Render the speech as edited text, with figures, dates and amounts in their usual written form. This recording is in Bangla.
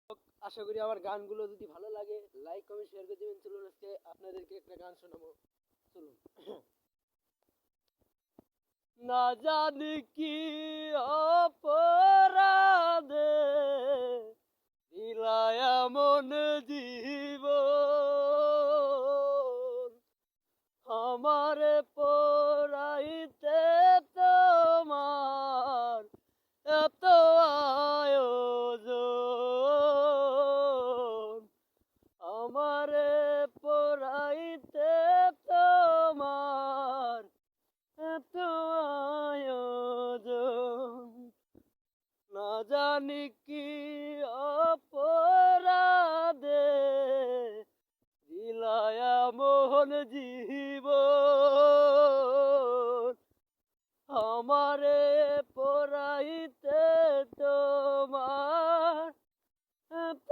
আশা করি আমার গানগুলো যদি ভালো লাগে লাইক কমেন্ট শেয়ার করে দেবেন। চলুন আজকে আপনাদেরকে একটা গান শোনাবো। চলুন। না জানি কি অপরাধে দিলায় এমন জীবন, আমারে পরাইতে তোমার এত আয়োজন, আমারে পরাইতে তোমার এত আয়োজন। না জানি কি অপরাধে দিলায় এমন জীবন, আমারে পরাইতে তোমার এত